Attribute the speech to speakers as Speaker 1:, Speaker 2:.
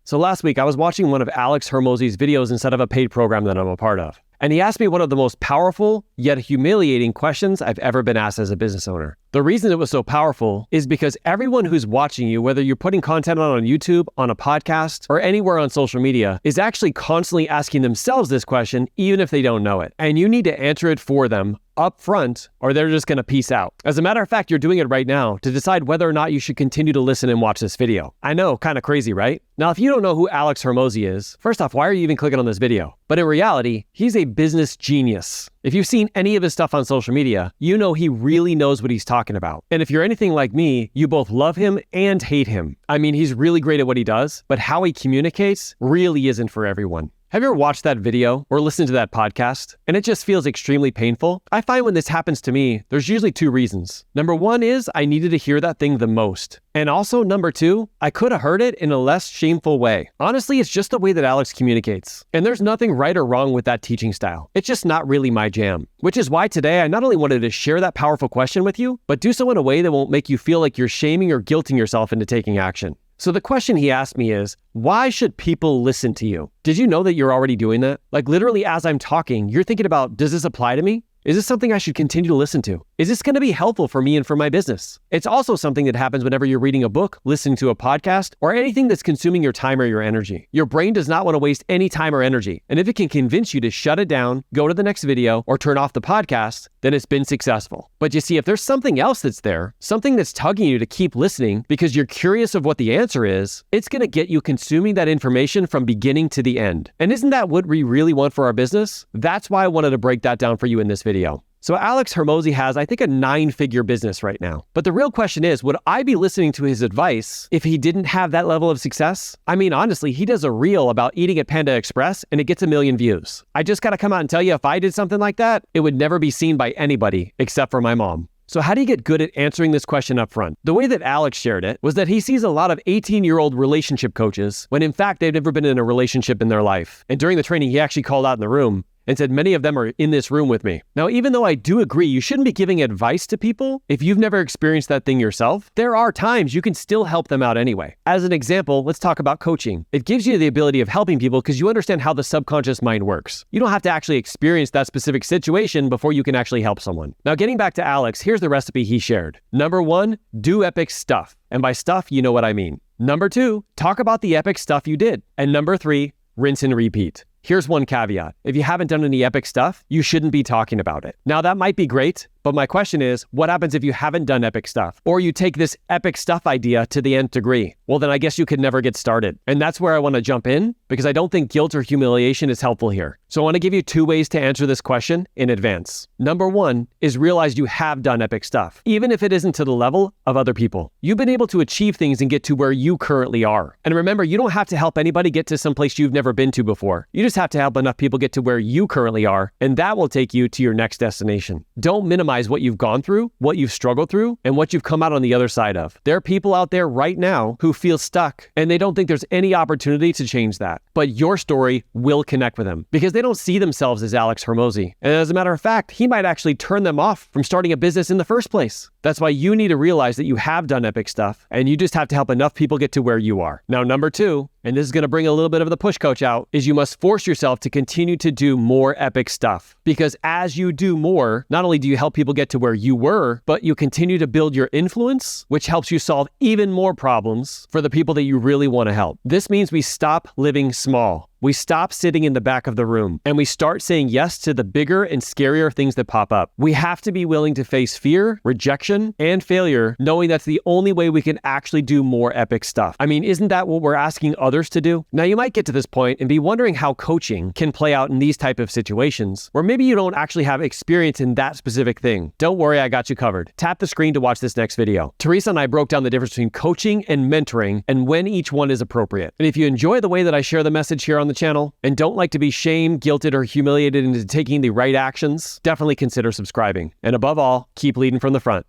Speaker 1: So last week, I was watching one of Alex Hormozi's videos instead of a paid program that I'm a part of. And he asked me one of the most powerful, yet humiliating questions I've ever been asked as a business owner. The reason it was so powerful is because everyone who's watching you, whether you're putting content on YouTube, on a podcast, or anywhere on social media, is actually constantly asking themselves this question, even if they don't know it. And you need to answer it for them up front, or they're just going to peace out. As a matter of fact, you're doing it right now to decide whether or not you should continue to listen and watch this video. I know, kind of crazy, right? Now, if you don't know who Alex Hormozi is, first off, why are you even clicking on this video? But in reality, he's a business genius. If you've seen any of his stuff on social media, you know he really knows what he's talking about. And if you're anything like me, you both love him and hate him. I mean, he's really great at what he does, but how he communicates really isn't for everyone. Have you ever watched that video or listened to that podcast and it just feels extremely painful? I find when this happens to me, there's usually two reasons. Number one is I needed to hear that thing the most. And also number two, I could have heard it in a less shameful way. Honestly, it's just the way that Alex communicates. And there's nothing right or wrong with that teaching style. It's just not really my jam. Which is why today I not only wanted to share that powerful question with you, but do so in a way that won't make you feel like you're shaming or guilting yourself into taking action. So the question he asked me is, why should people listen to you? Did you know that you're already doing that? Like literally as I'm talking, you're thinking about, does this apply to me? Is this something I should continue to listen to? Is this going to be helpful for me and for my business? It's also something that happens whenever you're reading a book, listening to a podcast, or anything that's consuming your time or your energy. Your brain does not want to waste any time or energy. And if it can convince you to shut it down, go to the next video, or turn off the podcast, then it's been successful. But you see, if there's something else that's there, something that's tugging you to keep listening because you're curious of what the answer is, it's going to get you consuming that information from beginning to the end. And isn't that what we really want for our business? That's why I wanted to break that down for you in this video. So Alex Hormozi has, I think, a 9-figure business right now. But the real question is, would I be listening to his advice if he didn't have that level of success? I mean, honestly, he does a reel about eating at Panda Express and it gets 1 million views. I just got to come out and tell you, if I did something like that, it would never be seen by anybody except for my mom. So how do you get good at answering this question up front? The way that Alex shared it was that he sees a lot of 18-year-old relationship coaches when in fact they've never been in a relationship in their life. And during the training, he actually called out in the room and said, many of them are in this room with me. Now, even though I do agree, you shouldn't be giving advice to people if you've never experienced that thing yourself. There are times you can still help them out anyway. As an example, let's talk about coaching. It gives you the ability of helping people because you understand how the subconscious mind works. You don't have to actually experience that specific situation before you can actually help someone. Now, getting back to Alex, here's the recipe he shared. Number one, do epic stuff. And by stuff, you know what I mean. Number two, talk about the epic stuff you did. And number three, rinse and repeat. Here's one caveat. If you haven't done any epic stuff, you shouldn't be talking about it. Now that might be great, but my question is, what happens if you haven't done epic stuff? Or you take this epic stuff idea to the nth degree? Well, then I guess you could never get started. And that's where I want to jump in because I don't think guilt or humiliation is helpful here. So I want to give you 2 ways to answer this question in advance. Number one is realize you have done epic stuff, even if it isn't to the level of other people. You've been able to achieve things and get to where you currently are. And remember, you don't have to help anybody get to some place you've never been to before. You just have to help enough people get to where you currently are, and that will take you to your next destination. Don't minimize what you've gone through, what you've struggled through, and what you've come out on the other side of. There are people out there right now who feel stuck, and they don't think there's any opportunity to change that. But your story will connect with them because they don't see themselves as Alex Hormozi. And as a matter of fact, he might actually turn them off from starting a business in the first place. That's why you need to realize that you have done epic stuff, and you just have to help enough people get to where you are. Now, number two, and this is going to bring a little bit of the push coach out, is you must force yourself to continue to do more epic stuff. Because as you do more, not only do you help people get to where you were, but you continue to build your influence, which helps you solve even more problems for the people that you really want to help. This means we stop living small. We stop sitting in the back of the room and we start saying yes to the bigger and scarier things that pop up. We have to be willing to face fear, rejection, and failure, knowing that's the only way we can actually do more epic stuff. I mean, isn't that what we're asking others to do? Now, you might get to this point and be wondering how coaching can play out in these type of situations, where maybe you don't actually have experience in that specific thing. Don't worry, I got you covered. Tap the screen to watch this next video. Teresa and I broke down the difference between coaching and mentoring and when each one is appropriate. And if you enjoy the way that I share the message here on the channel and don't like to be shamed, guilted, or humiliated into taking the right actions, definitely consider subscribing. And above all, keep leading from the front.